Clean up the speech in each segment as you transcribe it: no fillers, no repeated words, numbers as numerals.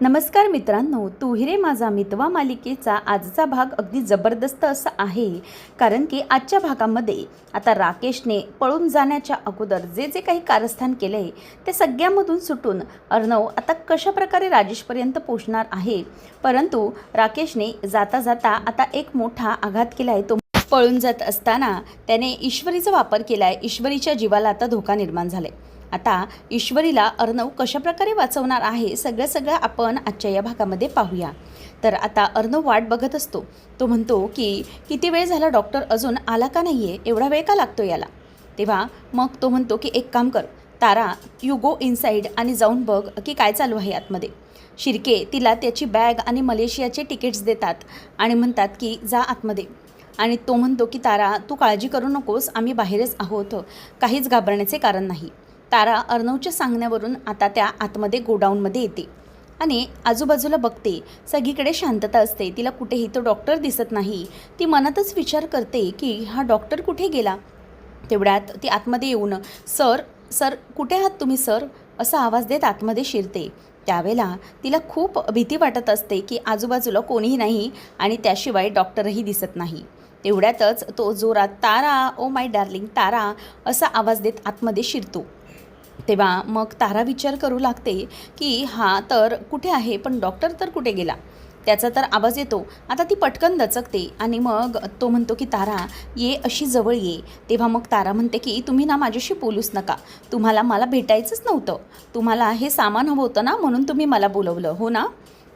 नमस्कार मित्रांनो, तू ही रे माझा मितवा मालिकेचा आजचा भाग अगदी जबरदस्त असा आहे. कारण की आजच्या भागामध्ये आता राकेशने पळून जाण्याच्या अगोदर जे जे काही कारस्थान केले आहे ते सगळ्यामधून सुटून अर्णव आता कशाप्रकारे राजेशपर्यंत पोहोचणार आहे. परंतु राकेशने जाता जाता आता एक मोठा आघात केला आहे. तो पळून जात असताना त्याने ईश्वरीचा वापर केला आहे. ईश्वरीच्या जीवाला आता धोका निर्माण झाला आहे. आता ईश्वरीला अर्णव कशाप्रकारे वाचवणार आहे सगळं आपण आजच्या या भागामध्ये पाहूया. तर आता अर्णव वाट बघत असतो. तो म्हणतो की किती वेळ झाला, डॉक्टर अजून आला का नाही आहे, एवढा वेळ का लागतो याला. तेव्हा मग तो म्हणतो की एक काम कर तारा, यू गो इनसाईड आणि जाऊन बघ की काय चालू आहे आतमध्ये. शिर्के तिला त्याची बॅग आणि मलेशियाचे तिकीट्स देतात आणि म्हणतात की जा आतमध्ये. आणि तो म्हणतो की तारा, तू काळजी करू नकोस, आम्ही बाहेरच आहोत, काहीच घाबरण्याचे कारण नाही. तारा अर्णवच्या सांगण्यावरून आता त्या आतमध्ये गोडाऊनमध्ये येते आणि आजूबाजूला बघते. सगळीकडे शांतता असते. तिला कुठेही तो डॉक्टर दिसत नाही. ती मनातच विचार करते की हा डॉक्टर कुठे गेला. तेवढ्यात ती आतमध्ये येऊन सर सर कुठे आहात तुम्ही सर असा आवाज देत आतमध्ये शिरते. त्यावेळेला तिला खूप भीती वाटत असते की आजूबाजूला कोणीही नाही आणि त्याशिवाय डॉक्टरही दिसत नाही. तेवढ्यातच तो जोरात तारा, ओ माय डार्लिंग तारा असा आवाज देत आतमध्ये शिरतो. तेव्हा मग तारा विचार करू लागते की हा तर कुठे आहे, पण डॉक्टर तर कुठे गेला. त्याचा तर आवाज येतो. आता ती पटकन दचकते आणि मग तो म्हणतो की तारा ये, अशी जवळ ये. तेव्हा मग तारा म्हणते की तुम्ही ना माझ्याशी बोलूच नका, तुम्हाला मला भेटायचंच नव्हतं, तुम्हाला हे सामान हवं होतं ना, म्हणून तुम्ही मला बोलवलं हो ना.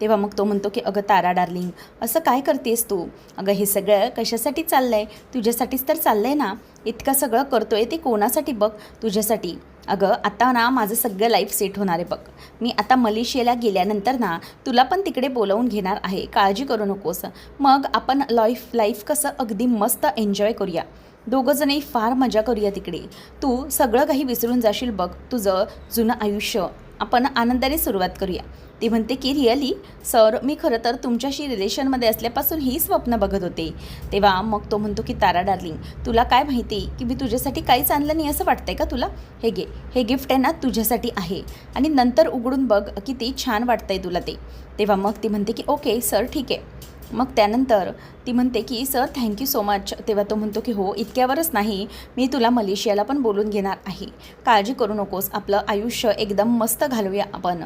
तेव्हा मग तो म्हणतो की अगं तारा डार्लिंग, असं काय करतेस तू. अगं हे सगळं कशासाठी चाललं आहे, तुझ्यासाठीच तर चाललं आहे ना. इतकं सगळं करतोय ते कोणासाठी बघ, तुझ्यासाठी. अगं आता ना माझं सगळं लाईफ सेट होणार आहे बघ. मी आता मलेशियाला गेल्यानंतर ना तुला पण तिकडे बोलावून घेणार आहे, काळजी करू नकोस. मग आपण लाईफ कसं अगदी मस्त एन्जॉय करूया, दोघंजणही फार मजा करूया तिकडे. तू सगळं काही विसरून जाशील बघ, तुझं जुनं आयुष्य आपण आनंदाने सुरुवात करूया. ती म्हणते की रिअली सर, मी खरं तर तुमच्याशी रिलेशनमध्ये असल्यापासून ही स्वप्न बघत होते. तेव्हा मग तो म्हणतो की तारा डार्लिंग, तुला काय माहिती की मी तुझ्यासाठी काहीच आणलं नाही असं वाटतंय का तुला. हे घे, हे गिफ्ट आहे ना तुझ्यासाठी आहे, आणि नंतर उघडून बघ किती छान वाटतंय तुला ते. तेव्हा मग ती म्हणते की ओके सर ठीक आहे. मग त्यानंतर ती म्हणते की सर थँक्यू सो मच. तेव्हा तो म्हणतो की हो, इतक्यावरच नाही, मी तुला मलेशियाला पण बोलून घेणार आहे, काळजी करू नकोस, आपलं आयुष्य एकदम मस्त घालवूया, आपण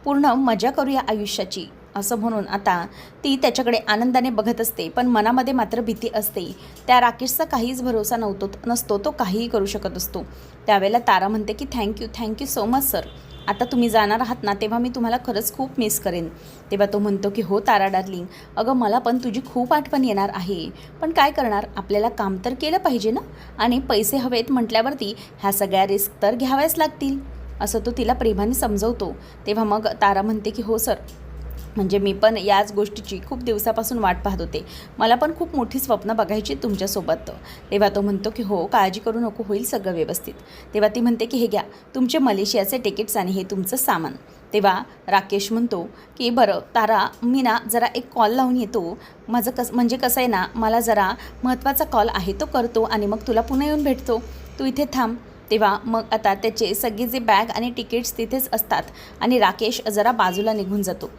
पूर्ण मजा करूया आयुष्याची. असं म्हणून आता ती त्याच्याकडे आनंदाने बघत असते, पण मनामध्ये मात्र भीती असते. त्या राकेशचा काहीच भरोसा नसतो, तो काहीही करू शकत असतो. त्यावेळेला तारा म्हणते की थँक्यू सो मच सर. आता तुम्ही जाणार आहात ना, तेव्हा मी तुम्हाला खरंच खूप मिस करेन. तेव्हा तो म्हणतो की हो तारा डार्लिंग, अगं मला पण तुझी खूप आठवण येणार आहे, पण काय करणार, आपल्याला काम तर केलं पाहिजे ना, आणि पैसे हवेत म्हटल्यावरती ह्या सगळ्या रिस्क तर घ्याव्याच लागतील, असं तो तिला प्रेमाने समजवतो. तेव्हा मग तारा म्हणते की हो सर, म्हणजे मी पण याच गोष्टीची खूप दिवसापासून वाट पाहत होते, मला पण खूप मोठी स्वप्न बघायची तुमच्यासोबत. तेव्हा तो म्हणतो की हो, काळजी करू नको, होईल सगळं व्यवस्थित. तेव्हा ती म्हणते की हे घ्या तुमचे मलेशियाचे तिकीट्स आणि हे तुमचं सामान. तेव्हा राकेश म्हणतो की बरं तारा, मी ना जरा एक कॉल लावून येतो, माझं कसं आहे ना, मला जरा महत्त्वाचा कॉल आहे, तो करतो आणि मग तुला पुन्हा येऊन भेटतो, तू इथे थांब. तेव्हा मग आता त्याचे सगळे जे बॅग आणि तिकीट्स तिथेच असतात आणि राकेश जरा बाजूला निघून जातो.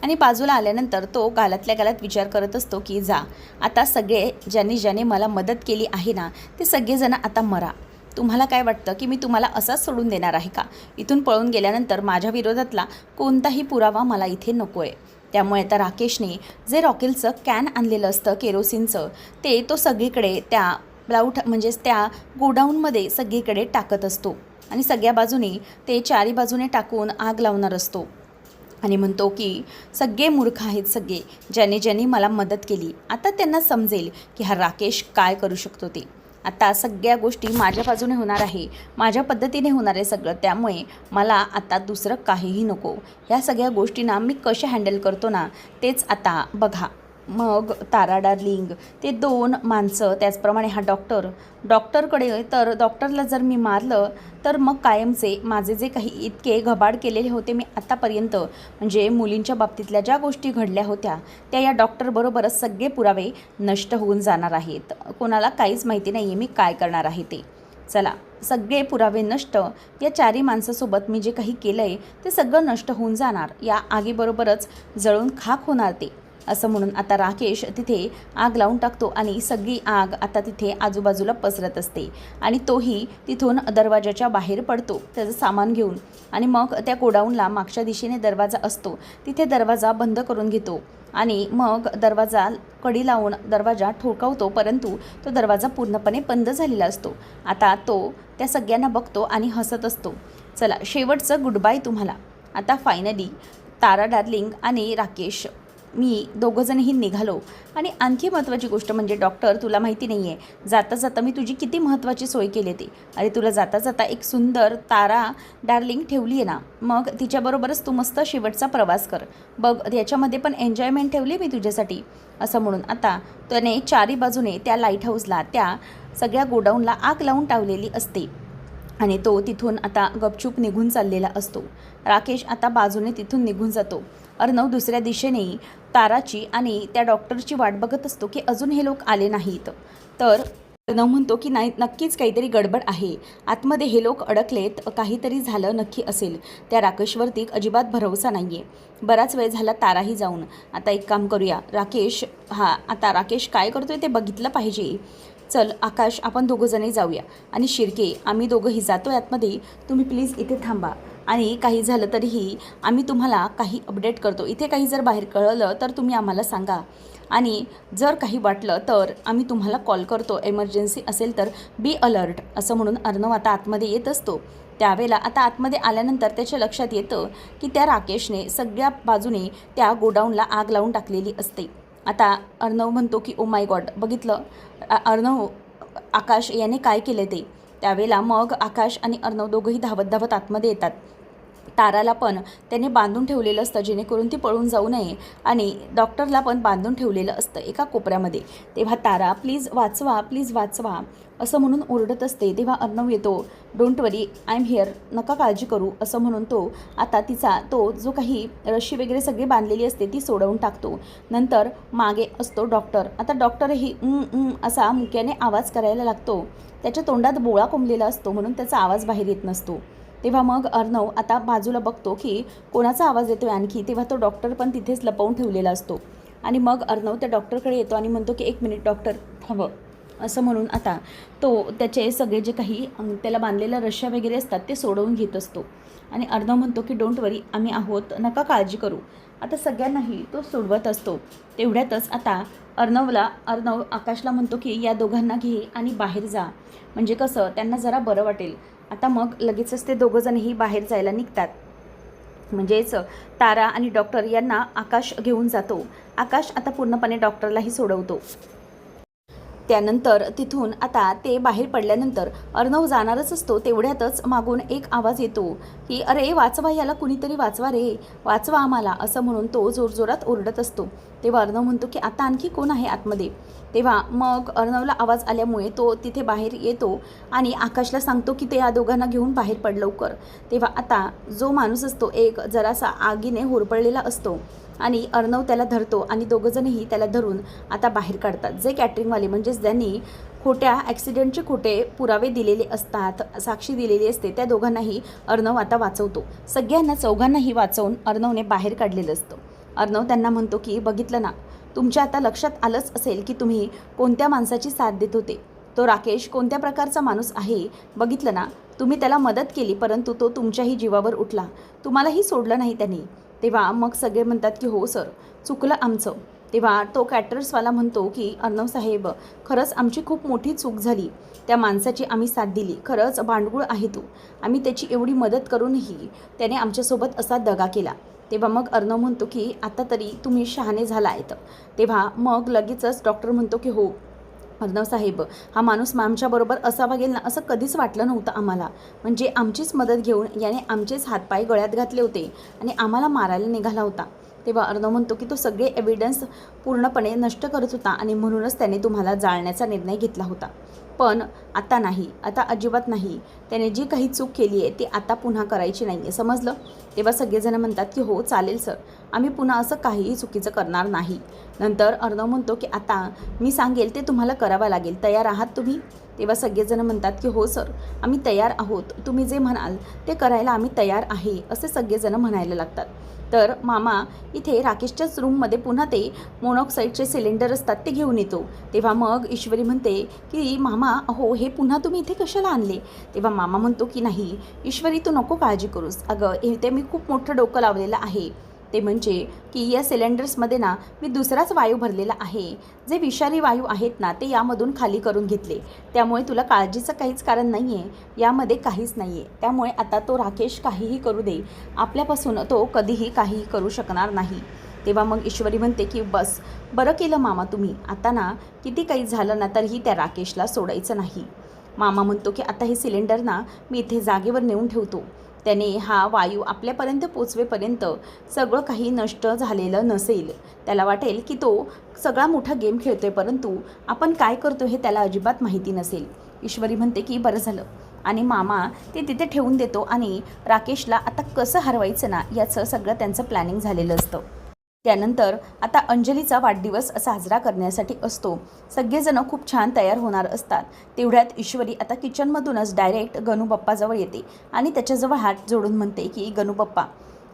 आणि बाजूला आल्यानंतर तो गालातल्या गालात विचार करत असतो की जा, आता सगळे ज्याने मला मदत केली आहे ना, ते सगळेजण आता मरा. तुम्हाला काय वाटतं की मी तुम्हाला असाच सोडून देणार आहे का. इथून पळून गेल्यानंतर माझ्या विरोधातला कोणताही पुरावा मला इथे नको आहे. त्यामुळे आता राकेशने जे रॉकेलचं कॅन आणलेलं असतं केरोसिनचं, ते तो सगळीकडे त्या म्हणजेच त्या गोडाऊनमध्ये सगळीकडे टाकत असतो आणि सगळ्या बाजूने ते चारी बाजूने टाकून आग लावणार असतो. आणि म्हणतो की सगळे मूर्ख आहेत, सगळे ज्याने मला मदत केली, आता त्यांना समजेल की हा राकेश काय करू शकतो ते. आता सगळ्या गोष्टी माझ्या बाजूने होणार आहे, माझ्या पद्धतीने होणार आहे सगळं, त्यामुळे मला आता दुसरं काहीही नको. ह्या सगळ्या गोष्टींना मी कशा हँडल करतो ना, तेच आता बघा. मग तारा डार्लिंग, ते दोन माणसं, त्याचप्रमाणे हा डॉक्टरकडे, तर डॉक्टरला जर मी मारलं तर मग कायमचे माझे जे काही इतके घबाड केलेले होते मी आत्तापर्यंत, म्हणजे मुलींच्या बाबतीतल्या ज्या गोष्टी घडल्या होत्या त्या या डॉक्टरबरोबरच सगळे पुरावे नष्ट होऊन जाणार आहेत. कोणाला काहीच माहिती नाही आहे मी काय करणार आहे ते. चला सगळे पुरावे नष्ट, या 4 माणसासोबत मी जे काही केलं आहे ते सगळं नष्ट होऊन जाणार, या आगीबरोबरच जळून खाक होणार ते, असं म्हणून आता राकेश तिथे आग लावून टाकतो आणि सगळी आग आता तिथे आजूबाजूला पसरत असते आणि तोही तिथून दरवाजाच्या बाहेर पडतो त्याचं सामान घेऊन आणि मग त्या गोडाऊनला मागच्या दिशेने दरवाजा असतो तिथे दरवाजा बंद करून घेतो आणि मग दरवाजा कडी लावून दरवाजा ठोकावतो, परंतु तो दरवाजा पूर्णपणे बंद झालेला असतो. आता तो त्या सगळ्यांना बघतो आणि हसत असतो. चला, शेवटचं गुड बाय तुम्हाला. आता फायनली तारा डार्लिंग आणि राकेश मी दोघंजणही निघालो. आणि आणखी महत्त्वाची गोष्ट म्हणजे डॉक्टर, तुला माहिती नाही आहे जाता जाता मी तुझी किती महत्त्वाची सोय केली ती. अरे तुला जाता जाता एक सुंदर तारा डार्लिंग ठेवली आहे ना, मग तिच्याबरोबरच तू मस्त शेवटचा प्रवास कर बघ, याच्यामध्ये पण एन्जॉयमेंट ठेवली मी तुझ्यासाठी, असं म्हणून आता त्याने 4 बाजूने त्या लाईट हाऊसला, त्या सगळ्या गोडाऊनला आग लावून टावलेली असते आणि तो तिथून आता गपचूप निघून चाललेला असतो. राकेश आता बाजूने तिथून निघून जातो. अर्णव दुसऱ्या दिशेने ताराची आणि त्या डॉक्टरची वाट बघत असतो की अजून हे लोक आले नाहीत. तर अर्णव म्हणतो की नाही, नक्कीच काहीतरी गडबड आहे, आतमध्ये हे लोक अडकलेत, काहीतरी झालं नक्की असेल. त्या राकेशवरती अजिबात भरवसा नाही आहे. बराच वेळ झाला ताराही जाऊन. आता एक काम करूया राकेश, आता राकेश काय करतोय ते बघितलं पाहिजे. चल आकाश, आपण दोघंजणही जाऊया आणि शिर्के, आम्ही दोघंही जातो आतमध्ये, तुम्ही प्लीज इथे थांबा आणि काही झालं तरीही आम्ही तुम्हाला काही अपडेट करतो. इथे काही जर बाहेर कळलं तर तुम्ही आम्हाला सांगा आणि जर काही वाटलं तर आम्ही तुम्हाला कॉल करतो, एमर्जन्सी असेल तर बी अलर्ट, असं म्हणून अर्णव आता आतमध्ये येत असतो. त्यावेळेला आता आतमध्ये आल्यानंतर त्याच्या लक्षात येतं की त्या राकेशने सगळ्या बाजूने त्या गोडाऊनला आग लावून टाकलेली असते. आता अर्णव म्हणतो की ओ माय गॉड, बघितलं अर्णव, आकाश याने काय केलं ते. त्यावेळेला मग आकाश आणि अर्णव दोघंही धावत धावत आतमध्ये येतात. ताराला पण त्याने बांधून ठेवलेलं असतं जेणेकरून ती पळून जाऊ नये आणि डॉक्टरला पण बांधून ठेवलेलं असतं एका कोपऱ्यामध्ये. तेव्हा तारा प्लीज वाचवा, प्लीज वाचवा असं म्हणून ओरडत असते. तेव्हा अर्णव येतो, don't worry, I am here, नका काळजी करू, असं म्हणून तो आता तिचा तो जो काही रशी वगैरे सगळी बांधलेली असते ती सोडवून टाकतो. नंतर मागे असतो डॉक्टर. आता डॉक्टरही असा मुक्याने आवाज करायला लागतो. त्याच्या तोंडात बोळा कोंबलेला असतो म्हणून त्याचा आवाज बाहेर येत नसतो. तेव्हा मग अर्णव आता बाजूला बघतो की कोणाचा आवाज येतो आणखी. तेव्हा तो डॉक्टर पण तिथेच लपवून ठेवलेला असतो आणि मग अर्णव त्या डॉक्टरकडे येतो आणि म्हणतो की 1 मिनिट डॉक्टर, हवं, असं म्हणून आता तो त्याचे सगळे जे काही त्याला बांधलेल्या रश्या वगैरे असतात ते सोडवून घेत असतो आणि अर्णव म्हणतो की डोंट वरी, आम्ही आहोत, नका काळजी करू. आता सगळ्यांनाही तो सोडवत असतो. तेवढ्यातच आता अर्णव आकाशला म्हणतो की या दोघांना घे आणि बाहेर जा, म्हणजे कसं त्यांना जरा बरं वाटेल. आता मग लगेचच ते दोघंजणही बाहेर जायला निघतात. म्हणजेच तारा आणि डॉक्टर यांना आकाश घेऊन जातो. आकाश आता पूर्णपणे डॉक्टरलाही सोडवतो. त्यानंतर तिथून आता ते बाहेर पडल्यानंतर अर्णव जाणारच असतो. तेवढ्यातच मागून एक आवाज येतो की अरे वाचवा, याला कुणीतरी वाचवा रे, वाचवा आम्हाला, असं म्हणून तो जोरजोरात ओरडत असतो. तेव्हा अर्णव म्हणतो की आता आणखी कोण आहे आतमध्ये. तेव्हा मग अर्णवला आवाज आल्यामुळे तो तिथे बाहेर येतो आणि आकाशला सांगतो की ते या दोघांना घेऊन बाहेर पड लवकर. तेव्हा आता जो माणूस असतो एक जरासा आगीने होरपळलेला असतो आणि अर्णव त्याला धरतो आणि दोघंजणही त्याला धरून आता बाहेर काढतात. जे कॅटरिंगवाले म्हणजेच ज्यांनी खोट्या ॲक्सिडेंटचे खोटे पुरावे दिलेले असतात, साक्षी दिलेली असते, त्या दोघांनाही अर्णव आता वाचवतो. सगळ्यांना चौघांनाही वाचवून अर्णवने बाहेर काढलेलं असतं. अर्णव त्यांना म्हणतो की बघितलं ना, तुमच्या आता लक्षात आलंच असेल की तुम्ही कोणत्या माणसाची साथ देत होते. तो राकेश कोणत्या प्रकारचा माणूस आहे बघितलं ना. तुम्ही त्याला मदत केली परंतु तो तुमच्याही जीवावर उठला, तुम्हालाही सोडलं नाही त्यांनी. तेव्हा मग सगळे म्हणतात की हो सर, चुकलं आमचं. तेव्हा तो कॅटरर्सवाला म्हणतो की अर्णव साहेब, खरंच आमची खूप मोठी चूक झाली, त्या माणसाची आम्ही साथ दिली, खरंच भांडगुळ आहे तो, आम्ही त्याची एवढी मदत करूनही त्याने आमच्यासोबत असा दगा केला. तेव्हा मग अर्णव म्हणतो की आता तरी तुम्ही शहाणे झाला आहेत. तेव्हा मग लगेचच डॉक्टर म्हणतो की हो अर्णव साहेब, हा माणूस आमच्याबरोबर असा वागेल ना असं कधीच वाटलं नव्हतं आम्हाला. म्हणजे आमचीच मदत घेऊन याने आमचेच हातपाय गळ्यात घातले होते आणि आम्हाला मारायला निघाला होता. तेव्हा अर्णव म्हणतो की तो सगळे एव्हिडन्स पूर्णपणे नष्ट करत होता आणि म्हणूनच त्याने तुम्हाला जाळण्याचा निर्णय घेतला होता. पण आता नाही, आता अजिबात नाही. त्याने जी काही चूक केली आहे ती आता पुन्हा करायची नाही आहे, समजलं? तेव्हा सगळेजण म्हणतात की हो चालेल सर, आम्ही पुन्हा असं काहीही चुकीचं करणार नाही. नंतर अर्णव म्हणतो की आता मी सांगेल ते तुम्हाला करावं लागेल, तयार आहात तुम्ही? तेव्हा सगळेजण म्हणतात की हो सर, आम्ही तयार आहोत, तुम्ही जे म्हणाल ते करायला आम्ही तयार आहे, असे सगळेजण म्हणायला लागतात. तर मामा इथे राकेशच्याच रूममध्ये पुन्हा ते मोनॉक्साईडचे सिलेंडर असतात ते घेऊन येतो. तेव्हा मग ईश्वरी म्हणते की मामा अहो हे पुन्हा तुम्ही इथे कशाला आणले? तेव्हा मामा म्हणतो की नाही ईश्वरी तू नको काळजी करूस, अगं इथे मी खूप मोठं डोकं लावलेलं आहे. ते म्हणजे की या सिलेंडर्समध्ये ना मी दुसराच वायू भरलेला आहे, जे विषारी वायू आहेत ना ते यामधून खाली करून घेतले. त्यामुळे तुला काळजीचं काहीच कारण नाही आहे, यामध्ये काहीच नाही आहे. त्यामुळे आता तो राकेश काहीही करू दे, आपल्यापासून तो कधीही काहीही करू शकणार नाही. तेव्हा मग ईश्वरी म्हणते की बस बरं केलं मामा तुम्ही, आता ना किती काही झालं ना तरीही त्या राकेशला सोडायचं नाही. मामा म्हणतो की आता हे सिलेंडर ना मी इथे जागेवर नेऊन ठेवतो, त्याने हा वायू आपल्यापर्यंत पोचवेपर्यंत सगळं काही नष्ट झालेलं नसेल. त्याला वाटेल की तो सगळा मोठा गेम खेळतोय, परंतु आपण काय करतो हे त्याला अजिबात माहिती नसेल. ईश्वरी म्हणते की बरं झालं, आणि मामा ते तिथे ठेवून देतो आणि राकेशला आता कसं हरवायचं ना याचं सगळं त्यांचं प्लॅनिंग झालेलं असतं. त्यानंतर आता अंजलीचा वाढदिवस साजरा करण्यासाठी असतो. सगळेजण खूप छान तयार होणार असतात. तेवढ्यात ईश्वरी आता किचनमधूनच डायरेक्ट गणूबाप्पाजवळ येते आणि त्याच्याजवळ हात जोडून म्हणते की गणूबाप्पा,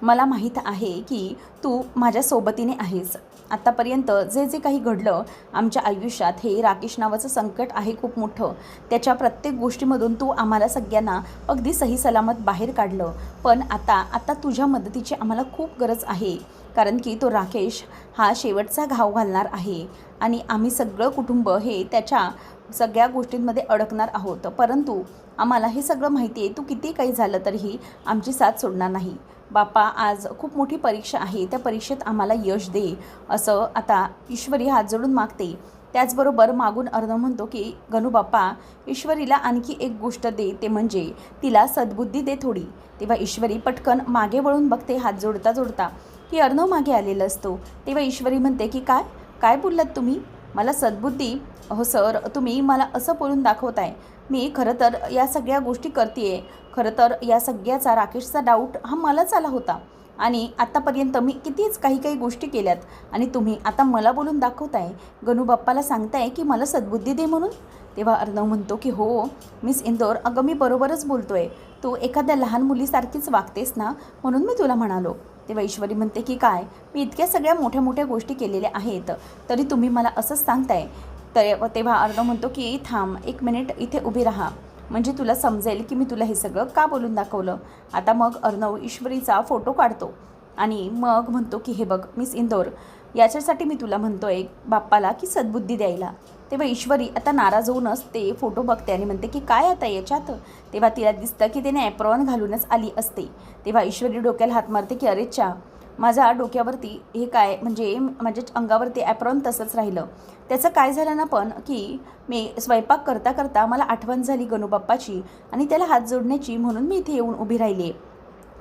मला माहीत आहे की तू माझ्या सोबतीने आहेस. आत्तापर्यंत जे जे काही घडलं आमच्या आयुष्यात, हे राकेश नावाचं संकट आहे खूप मोठं, त्याच्या प्रत्येक गोष्टीमधून तू आम्हाला सगळ्यांना अगदी सही सलामत बाहेर काढलं. पण आता तुझ्या मदतीची आम्हाला खूप गरज आहे, कारण की तो राकेश हा शेवटचा घाव घालणार आहे आणि आम्ही सगळं कुटुंब हे त्याच्या सगळ्या गोष्टींमध्ये अडकणार आहोत. परंतु आम्हाला हे सगळं माहिती आहे, तू किती काही झालं तरीही आमची साथ सोडणार नाही. बाप्पा आज खूप मोठी परीक्षा आहे, त्या परीक्षेत आम्हाला यश दे, असं आता ईश्वरी हात जोडून मागते. त्याचबरोबर मागून अर्णव म्हणतो की गणूबाप्पा, ईश्वरीला आणखी एक गोष्ट दे, ते म्हणजे तिला सद्बुद्धी दे थोडी. तेव्हा ईश्वरी पटकन मागे वळून बघते हात जोडता जोडता की अर्णव मागे आलेला असतो. तेव्हा ईश्वरी म्हणते की काय काय बोललात तुम्ही, मला सद्बुद्धी? हो सर, तुम्ही मला असं बोलून दाखवताय. मी खरं तर या सगळ्या गोष्टी करते, खरं तर या सगळ्याचा राकेशचा डाऊट हा मलाच आला होता आणि आत्तापर्यंत मी कितीच काही गोष्टी केल्यात आणि तुम्ही आता मला बोलून दाखवताय, गणूबाप्पाला सांगताय की मला सद्बुद्धी दे म्हणून. तेव्हा अर्णव म्हणतो की हो मिस इंदोर, अगं मी बरोबरच बोलतोय, तू एखाद्या लहान मुलीसारखीच वागतेस ना, म्हणून मी तुला म्हणालो. तेव्हा ईश्वरी म्हणते की काय, मी इतक्या सगळ्या मोठ्या मोठ्या गोष्टी केलेल्या आहेत तरी तुम्ही मला असंच सांगताय. तेव्हा अर्णव म्हणतो की थांब एक मिनिट इथे उभी राहा, म्हणजे तुला समजेल की मी तुला हे सगळं का बोलून दाखवलं. आता मग अर्णव ईश्वरीचा फोटो काढतो आणि मग म्हणतो की हे बघ मिस इंदोर, याच्यासाठी मी तुला म्हणतोय बाप्पाला की सद्बुद्धी द्यायला. तेव्हा ईश्वरी आता नाराज होऊनच ते फोटो बघते आणि म्हणते की काय आता याच्यात. तेव्हा तिला दिसतं की तिने ॲप्रॉन घालूनच आली असते. तेव्हा ईश्वरी डोक्याला हात मारते की अरेच्छा, माझ्या डोक्यावरती हे काय, म्हणजे माझ्या अंगावरती ॲप्रॉन तसंच राहिलं. त्याचं काय झालं ना पण की मी स्वयंपाक करता करता मला आठवण झाली गणूबाप्पाची आणि त्याला हात जोडण्याची, म्हणून मी इथे येऊन उभी राहिली.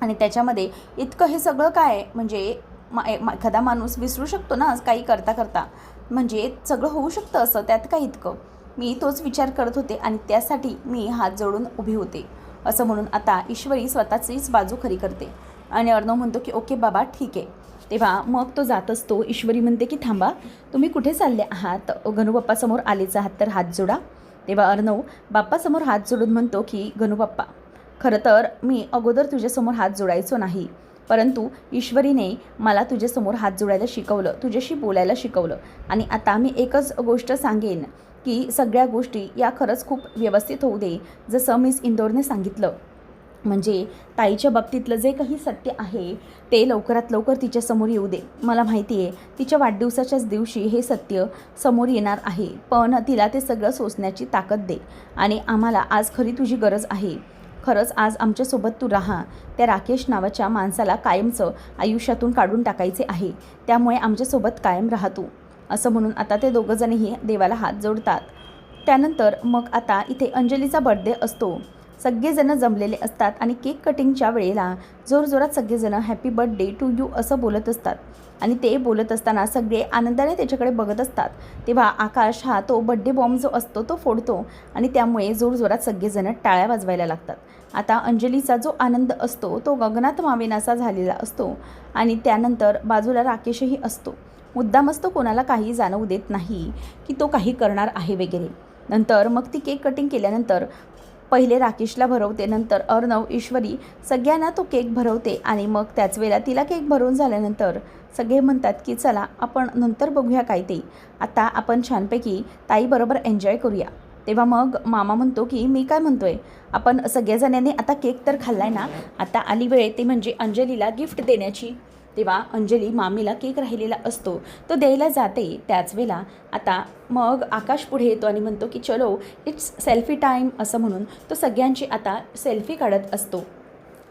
आणि त्याच्यामध्ये इतकं हे सगळं काय, म्हणजे एखादा माणूस विसरू शकतो ना काही करता करता, म्हणजे सगळं होऊ शकतं असं, त्यात काय इतकं. मी तोच विचार करत होते आणि त्यासाठी मी हात जोडून उभी होते, असं म्हणून आता ईश्वरी स्वतःचीच बाजू खरी करते. आणि अर्णव म्हणतो की ओके बाबा ठीक आहे. तेव्हा मग तो जात असतो. ईश्वरी म्हणते की थांबा, तुम्ही कुठे चालले आहात, गणूबाप्पासमोर आलेच आहात तर हात जोडा. तेव्हा अर्णव बाप्पासमोर हात जोडून म्हणतो की गणूबाप्पा, खरं तर मी अगोदर तुझ्यासमोर हात जोडायचो नाही, परंतु ईश्वरीने मला तुझ्यासमोर हात जोडायला शिकवलं, तुझ्याशी बोलायला शिकवलं. आणि आता मी एकच गोष्ट सांगेन की सगळ्या गोष्टी या खरंच खूप व्यवस्थित होऊ दे, जसं मिस इंदोरने सांगितलं. म्हणजे ताईच्या बाबतीतलं जे काही सत्य आहे ते लवकरात लवकर तिच्यासमोर येऊ दे. मला माहिती आहे तिच्या वाढदिवसाच्याच दिवशी हे सत्य समोर येणार आहे, पण तिला ते सगळं सोसण्याची ताकद दे. आणि आम्हाला आज खरी तुझी गरज आहे. खरंच आज आमच्यासोबत तू राहा. त्या राकेश नावाच्या माणसाला कायमचं आयुष्यातून काढून टाकायचे आहे, त्यामुळे आमच्यासोबत कायम राहा तू, असं म्हणून आता ते दोघंजणही देवाला हात जोडतात. त्यानंतर मग आता इथे अंजलीचा बर्थडे असतो सगळेजण जमलेले असतात आणि केक कटिंगच्या वेळेला जोरजोरात सगळेजण हॅपी बर्थडे टू यू असं बोलत असतात. आणि ते बोलत असताना सगळे आनंदाने त्याच्याकडे बघत असतात. तेव्हा आकाश हा तो बड्डे बॉम्ब जो असतो तो फोडतो आणि त्यामुळे जोरजोरात सगळेजण टाळ्या वाजवायला लागतात. आता अंजलीचा जो आनंद असतो तो गगनात मावेनासा झालेला असतो. आणि त्यानंतर बाजूला राकेशही असतो. मुद्दामच तो कोणाला काही जाणवू देत नाही की तो काही करणार आहे वगैरे. नंतर मग ती केक कटिंग केल्यानंतर पहिले राकेशला भरवते, नंतर अर्णव, ईश्वरी सगळ्यांना तो केक भरवते. आणि मग त्याच वेळेला तिला केक भरवून झाल्यानंतर सगळे म्हणतात की चला आपण नंतर बघूया काय ते, आता आपण छानपैकी ताईबरोबर एन्जॉय करूया. तेव्हा मग मामा म्हणतो की मी काय म्हणतोय, आपण सगळ्याजणांनी आता केक तर खाल्लाय ना, आता आली वेळ ते म्हणजे अंजलीला गिफ्ट देण्याची. तेव्हा अंजली मामीला केक राहिलेला असतो तो द्यायला जाते. त्याच वेळेला आता मग आकाश पुढे येतो आणि म्हणतो की चलो इट्स सेल्फी टाईम असं म्हणून तो सगळ्यांची आता सेल्फी काढत असतो.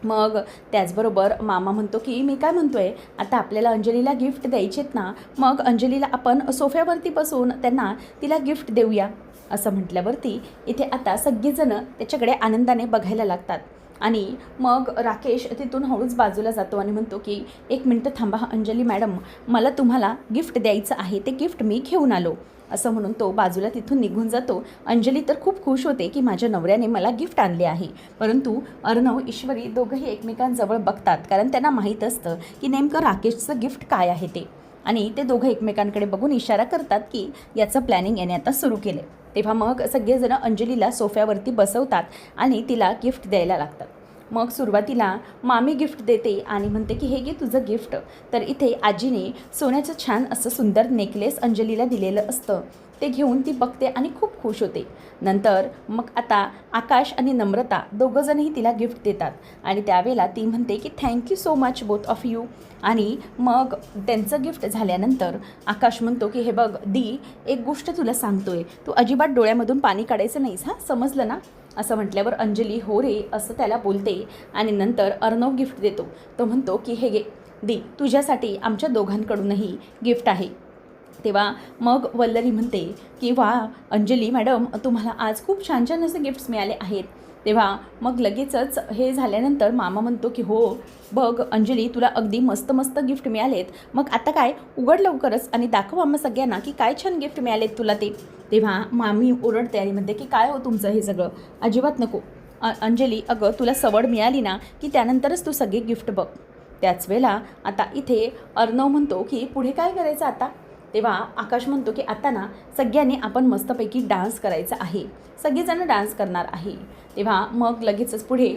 मग त्याचबरोबर मामा म्हणतो की मी काय म्हणतोय, आता आपल्याला अंजलीला गिफ्ट द्यायचेत ना, मग अंजलीला आपण सोफ्यावरती बसून त्यांना तिला गिफ्ट देऊया असं म्हटल्यावरती इथे आता सगळेजणं त्याच्याकडे आनंदाने बघायला लागतात. आणि मग राकेश तिथून हळूच बाजूला जातो आणि म्हणतो की एक मिनटं थांबा अंजली मॅडम, मला तुम्हाला गिफ्ट द्यायचं आहे, ते गिफ्ट मी घेऊन आलो असं म्हणून तो बाजूला तिथून निघून जातो. अंजली तर खूप खुश होते की माझ्या नवऱ्याने मला गिफ्ट आणले आहे. परंतु अर्णव, ईश्वरी दोघंही एकमेकांजवळ बघतात, कारण त्यांना माहीत असतं की नेमकं राकेशचं गिफ्ट काय आहे ते. आणि ते दोघं एकमेकांकडे बघून इशारा करतात की याचं प्लॅनिंग याने आता सुरू केलं. तेव्हा मग सगळेजण अंजलीला सोफ्यावरती बसवतात आणि तिला गिफ्ट द्यायला लागतात. मग सुरुवातीला मामी गिफ्ट देते आणि म्हणते की हे घे तुझं गिफ्ट. तर इथे आजीने सोन्याचं छान असं सुंदर नेकलेस अंजलीला दिलेलं असतं, ते घेऊन ती बघते आणि खूप खुश होते. नंतर मग आता आकाश आणि नम्रता दोघंजणही तिला गिफ्ट देतात आणि त्यावेळेला ती म्हणते की thank you so much both of you. आणि मग त्यांचं गिफ्ट झाल्यानंतर आकाश म्हणतो की हे बघ दी, एक गोष्ट तुला सांगतोय, तू अजिबात डोळ्यामधून पाणी काढायचं नाहीस हां, समजलं ना. असं म्हटल्यावर अंजली हो रे असं त्याला बोलते. आणि नंतर अर्णव गिफ्ट देतो. तो म्हणतो की हे गे दी, तुझ्यासाठी आमच्या दोघांकडूनही गिफ्ट आहे. तेव्हा मग वल्लरी म्हणते की वा अंजली मॅडम, तुम्हाला आज खूप छान छान असे गिफ्ट्स मिळाले आहेत. तेव्हा मग लगेचच हे झाल्यानंतर मामा म्हणतो की हो बघ अंजली, तुला अगदी मस्त मस्त गिफ्ट मिळालेत, मग आता काय उघड लवकरच आणि दाखव आम्हा सगळ्यांना की काय छान गिफ्ट मिळालेत तुला ते. तेव्हा मामी ओरडते आणि म्हणते की काय हो तुमचं हे सगळं, अजिबात नको. अंजली अगं तुला सवड मिळाली ना की त्यानंतरच तू सगळे गिफ्ट बघ. त्याच वेळेला आता इथे अर्णव म्हणतो की पुढे काय करायचं आता. तेव्हा आकाश म्हणतो की आता ना सगळ्यांनी आपण मस्तपैकी डान्स करायचा आहे, सगळेजण डान्स करणार आहे. तेव्हा मग लगेचच पुढे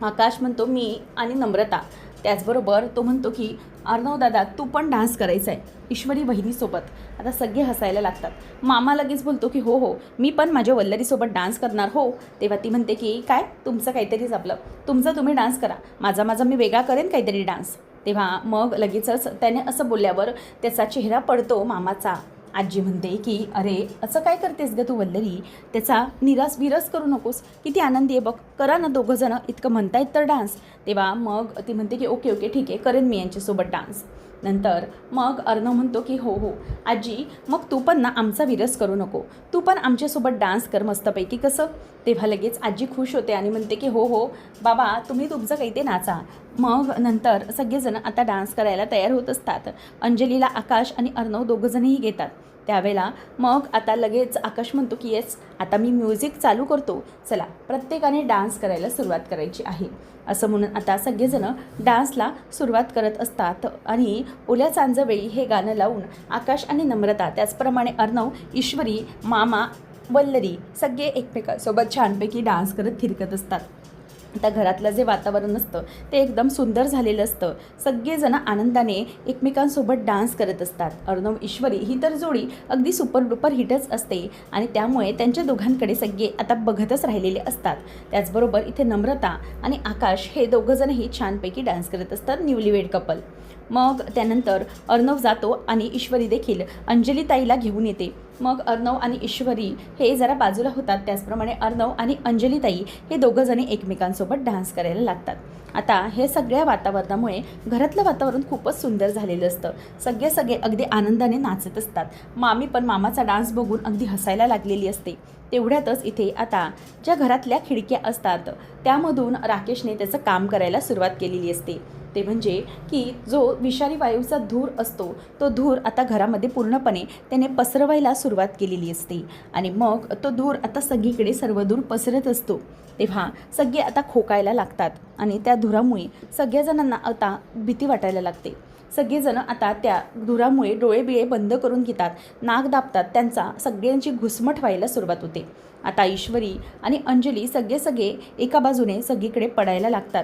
आकाश म्हणतो मी आणि नम्रता. त्याचबरोबर तो म्हणतो की अर्णव दादा तू पण डान्स करायचा आहे ईश्वरी वहिनीसोबत. आता सगळे हसायला लागतात. मामा लगेच बोलतो की हो हो मी पण माझ्या वल्लरीसोबत डान्स करणार हो. तेव्हा ती म्हणते की काय तुमचं काहीतरीच आपलं, तुमचं तुम्ही डान्स करा, माझा मी वेगळा करेन काहीतरी डान्स. तेव्हा मग लगेचच त्याने असं बोलल्यावर त्याचा चेहरा पडतो मामाचा. आजी म्हणते की अरे असं काय करतेस ग तू वल्लरी, त्याचा विरस करू नकोस, किती आनंदी आहे बघ, करा ना दोघंजणं, इतकं म्हणतायत तर डान्स. तेव्हा मग ती म्हणते की ओके ओके ठीक आहे करेन मी यांच्यासोबत डान्स. नंतर मग अर्णव म्हणतो की हो हो आजी, मग तू पण ना आमचा विरस करू नको, तू पण आमच्यासोबत डान्स कर मस्तपैकी कसं. तेव्हा लगेच आजी खुश होते आणि म्हणते की हो हो बाबा तुम्ही तुमचं काही ते नाचा. मग नंतर सगळेजण आता डान्स करायला तयार होत असतात. अंजलीला आकाश आणि अर्णव दोघंजणही घेतात. त्यावेळेला मग आता लगेच आकाश म्हणतो की येस आता मी म्युझिक चालू करतो, चला प्रत्येकाने डान्स करायला सुरुवात करायची आहे असं म्हणून आता सगळेजणं डान्सला सुरुवात करत असतात. आणि ओल्या चांजवेळी हे गाणं लावून आकाश आणि नम्रता, त्याचप्रमाणे अर्णव, ईश्वरी, मामा, वल्लरी सगळे एकमेकांसोबत छानपैकी डान्स करत थिरकत असतात. आता घरातलं जे वातावरण असतं ते एकदम सुंदर झालेलं असतं. सगळेजण आनंदाने एकमेकांसोबत डान्स करत असतात. अर्णव ईश्वरी ही तर जोडी अगदी सुपर डुपर हिटच असते आणि त्यामुळे त्यांच्या दोघांकडे सगळे आता बघतच राहिलेले असतात. त्याचबरोबर इथे नम्रता आणि आकाश हे दोघंजणही छानपैकी डान्स करत असतात, न्यूलीवेड कपल. मग त्यानंतर अर्णव जातो आणि ईश्वरी देखील अंजली ताईला घेऊन येते. मग अर्णव आणि ईश्वरी हे जरा बाजूला होतात. त्याचप्रमाणे अर्णव आणि अंजली ताई हे दोघंजणी एकमेकांसोबत डान्स करायला लागतात. आता हे सगळ्या वातावरणामुळे घरातलं वातावरण खूपच सुंदर झालेलं असतं. सगळे अगदी आनंदाने नाचत असतात. मामी पण मामाचा डान्स बघून अगदी हसायला लागलेली असते. तेवढ्यातच इथे आता ज्या घरातल्या खिडक्या असतात त्यामधून राकेशने त्याचं काम करायला सुरुवात केलेली असते. ते म्हणजे की जो विषारी वायूचा धूर असतो तो धूर आता घरामध्ये पूर्णपणे त्याने पसरवायला सुरुवात केलेली असते. आणि मग तो धूर आता सगळीकडे सर्वदूर पसरत असतो. तेव्हा सगळे आता खोकायला लागतात आणि त्या धुरामुळे सगळ्याजणांना आता भीती वाटायला लागते. सगळेजण आता त्या धुरामुळे डोळे बिळे बंद करून घेतात, नाक दाबतात. त्यांचा सगळ्यांची घुसमट व्हायला सुरुवात होते. आता ईश्वरी आणि अंजली सगळे एका बाजूने सगळीकडे पडायला लागतात.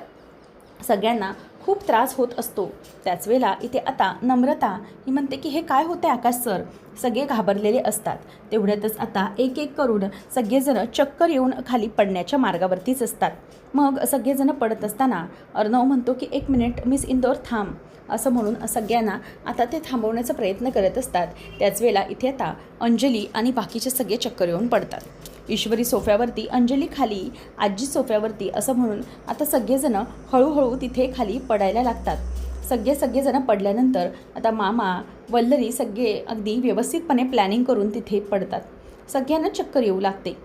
सगळ्यांना खूप त्रास होत असतो. त्याच वेळेला इथे आता नम्रता ही म्हणते की हे काय होते आकाश सर. सगळे घाबरलेले असतात. तेवढ्यातच आता एक करून सगळेजण चक्कर येऊन खाली पडण्याच्या मार्गावरतीच असतात. मग सगळेजण पडत असताना अर्णव म्हणतो की 1 मिनिट मिस इंदोर थांब, असं म्हणून सगळ्यांना आता ते थांबवण्याचा प्रयत्न करत असतात. त्याच वेळेला इथे आता अंजली आणि बाकीचे सगळे चक्कर येऊन पडतात. ईश्वरी सोफ्यावरती, अंजली खाली, आजी सोफ्यावरती, असं म्हणून आता सगळेजण हळूहळू तिथे खाली पडायला लागतात. सगळेजण पडल्यानंतर आता मामा, वल्लरी सगळे अगदी व्यवस्थितपणे प्लॅनिंग करून तिथे पडतात. सगळ्यांना चक्कर येऊ लागते.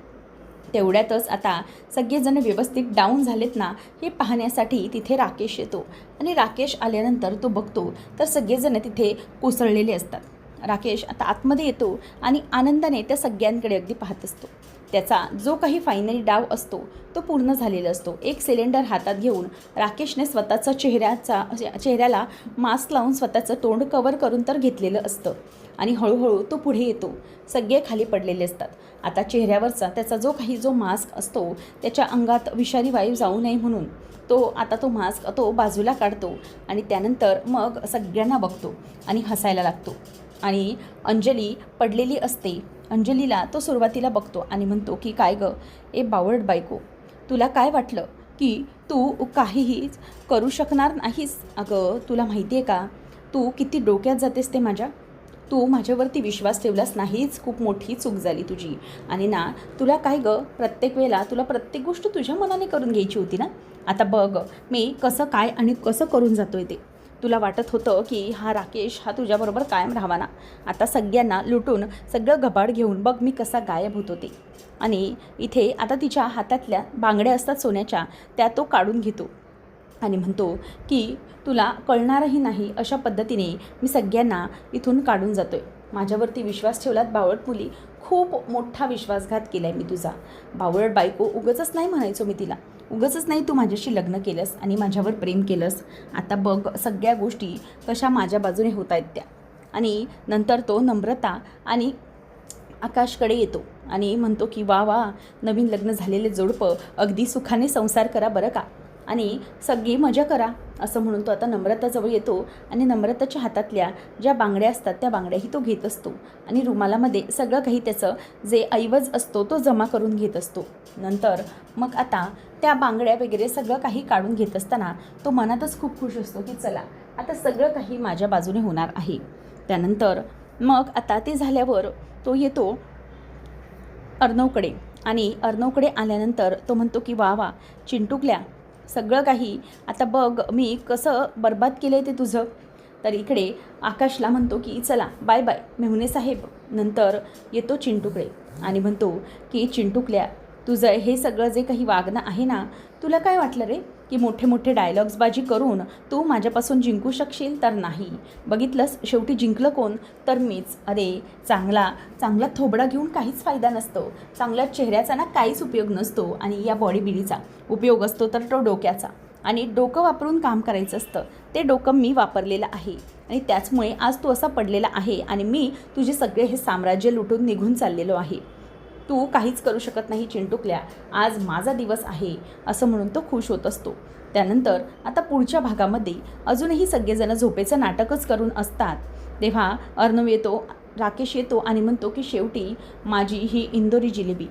तेवढ्यातच आता सगळेजण व्यवस्थित डाऊन झालेत ना हे पाहण्यासाठी तिथे राकेश येतो. आणि राकेश आल्यानंतर तो बघतो तर सगळेजण तिथे कोसळलेले असतात. राकेश आता आतमध्ये येतो आणि आनंदाने त्या सगळ्यांकडे अगदी पाहत असतो. त्याचा जो काही फायनली डाव असतो तो पूर्ण झालेला असतो. एक सिलेंडर हातात घेऊन राकेशने स्वतःचा चेहऱ्याला मास्क लावून स्वतःचं तोंड कवर करून तर घेतलेलं असतं. आणि हळूहळू तो पुढे येतो. सगळे खाली पडलेले असतात. आता चेहऱ्यावरचा त्याचा जो मास्क असतो त्याच्या अंगात विषारी वायू जाऊ नये म्हणून तो मास्क बाजूला काढतो. आणि त्यानंतर मग सगळ्यांना बघतो आणि हसायला लागतो. आणि अंजली पडलेली असते. अंजलीला तो सुरुवातीला बघतो आणि म्हणतो की काय गं, ए बावळट बायको, तुला काय वाटलं की तू काहीही करू शकणार नाहीस? अगं तुला माहिती आहे का, तू किती डोक्यात जातेस ते माझ्या. तू माझ्यावरती विश्वास ठेवलास नाहीच, खूप मोठी चूक झाली तुझी. आणि ना तुला काय गं, प्रत्येक वेळेला तुला प्रत्येक गोष्ट तुझ्या मनाने करून घ्यायची होती ना. आता बघ मी कसं काय आणि कसं करून जातोय ते. तुला वाटत होतं की हा राकेश हा तुझ्याबरोबर कायम राहावा ना. आता सगळ्यांना लुटून सगळं घबाड घेऊन बघ मी कसा गायब होत होते. आणि इथे आता तिच्या हातातल्या बांगड्या असतात सोन्याच्या, त्या तो काढून घेतो आणि म्हणतो की तुला कळणारही नाही अशा पद्धतीने मी सगळ्यांना इथून काढून जातोय. माझ्यावरती विश्वास ठेवलात बावळट मुली, खूप मोठा विश्वासघात केला आहे मी तुझा. बावळट बायको उगाचच नाही म्हणायचो मी तिला. उगाचच नाही तू माझ्याशी लग्न केलंस आणि माझ्यावर प्रेम केलंस. आता बघ सगळ्या गोष्टी कशा माझ्या बाजूने होत आहेत त्या. आणि नंतर तो नम्रता आणि आकाशकडे येतो आणि म्हणतो की वा वा, नवीन लग्न झालेले जोडपं अगदी सुखाने संसार करा बरं का, आणि सगळी मजा करा, असं म्हणून तो आता नम्रताजवळ येतो. आणि नम्रताच्या हातातल्या ज्या बांगड्या असतात त्या बांगड्याही तो घेत असतो. आणि रुमालामध्ये सगळं काही त्याचं जे ऐवज असतो तो जमा करून घेत असतो. नंतर मग आता त्या बांगड्या वगैरे सगळं काही काढून घेत असताना तो मनातच खूप खुश असतो की चला आता सगळं काही माझ्या बाजूने होणार आहे. त्यानंतर मग आता ते झाल्यावर तो येतो अर्णवकडे. आणि अर्णवकडे आल्यानंतर तो म्हणतो की वा वा चिंटुकल्या, सगळं काही आता बघ मी कसं बर्बाद केलं आहे ते तुझं. तर इकडे आकाशला म्हणतो की चला बाय बाय मेहुणे साहेब. नंतर येतो चिंटूकडे आणि म्हणतो की चिंटुकल्या, तुझं हे सगळं जे काही वागणं आहे ना, तुला काय वाटलं रे की मोठे मोठे डायलॉग्सबाजी करून तू माझ्यापासून जिंकू शकशील? तर नाही. बघितलंस शेवटी जिंकलं कोण? तर मीच. अरे चांगला थोबडा घेऊन काहीच फायदा नसतो. चांगल्या चेहऱ्याचा ना काहीच उपयोग नसतो. आणि या बॉडी बिडीचा उपयोग असतो तर तो डोक्याचा. आणि डोकं वापरून काम करायचं असतं. ते डोकं मी वापरलेलं आहे आणि त्याचमुळे आज तू असा पडलेला आहे आणि मी तुझे सगळे हे साम्राज्य लुटून निघून चाललेलो आहे. तू काहीच करू शकत नाही चिंटुकल्या, आज माझा दिवस आहे, असं म्हणून तो खुश होत असतो. त्यानंतर आता पुढच्या भागामध्ये अजूनही सगळेजण झोपेचं नाटकच करून असतात. तेव्हा अर्णव येतो, राकेश येतो आणि म्हणतो की शेवटी माझी ही इंदोरी जिलेबी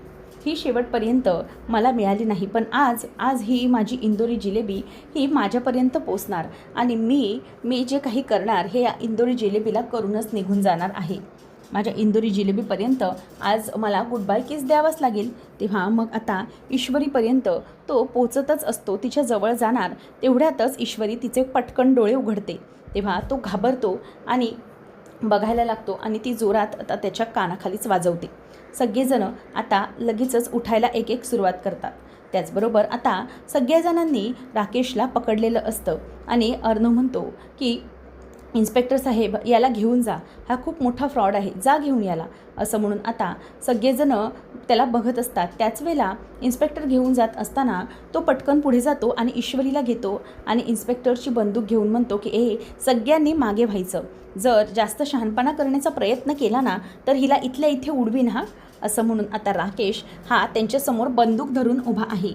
ही शेवटपर्यंत मला मिळाली नाही, पण आज ही माझी इंदोरी जिलेबी ही माझ्यापर्यंत पोचणार आणि मी जे काही करणार हे या इंदोरी जिलेबीला करूनच निघून जाणार आहे. माझ्या इंदोरी जिलेबीपर्यंत आज मला गुड बाय किस द्यावाच लागेल. तेव्हा मग आता ईश्वरीपर्यंत तो पोचतच असतो. तिच्या जवळ जाणार तेवढ्यातच ईश्वरी तिचे पटकन डोळे उघडते. तेव्हा तो घाबरतो आणि बघायला लागतो आणि ती जोरात आता त्याच्या कानाखालीच वाजवते. सगळेजण आता लगेचच उठायला एक एक सुरुवात करतात. त्याचबरोबर आता सगळ्याजणांनी राकेशला पकडलेलं असतं आणि अर्णव म्हणतो की इन्स्पेक्टर साहेब याला घेऊन जा, हा खूप मोठा फ्रॉड आहे, जा घेऊन याला, असं म्हणून आता सगळेजणं त्याला बघत असतात. त्याच वेळेला इन्स्पेक्टर घेऊन जात असताना तो पटकन पुढे जातो आणि ईश्वरीला घेतो आणि इन्स्पेक्टरची बंदूक घेऊन म्हणतो की सगळ्यांनी मागे व्हायचं, जर जास्त शहाणपणा करण्याचा प्रयत्न केला ना तर हिला इथल्या इथे उडवीन हा, असं म्हणून आता राकेश हा त्यांच्यासमोर बंदूक धरून उभा आहे.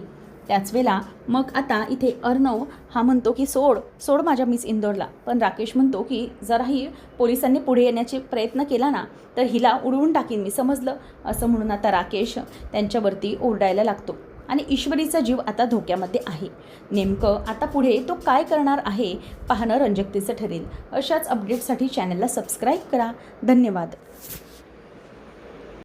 त्याच वेळेला मग आता इथे अर्णव हा म्हणतो की सोड माझ्या मिस इंदोरला, पण राकेश म्हणतो की जराही पोलिसांनी पुढे येण्याचे प्रयत्न केला ना तर हिला उडवून टाकीन मी, समजलं, असं म्हणून आता राकेश त्यांच्यावरती ओरडायला लागतो आणि ईश्वरीचा जीव आता धोक्यामध्ये आहे. नेमकं आता पुढे तो काय करणार आहे पाहणं रंजकतेचं ठरेल. अशाच अपडेटसाठी चॅनलला सबस्क्राईब करा. धन्यवाद.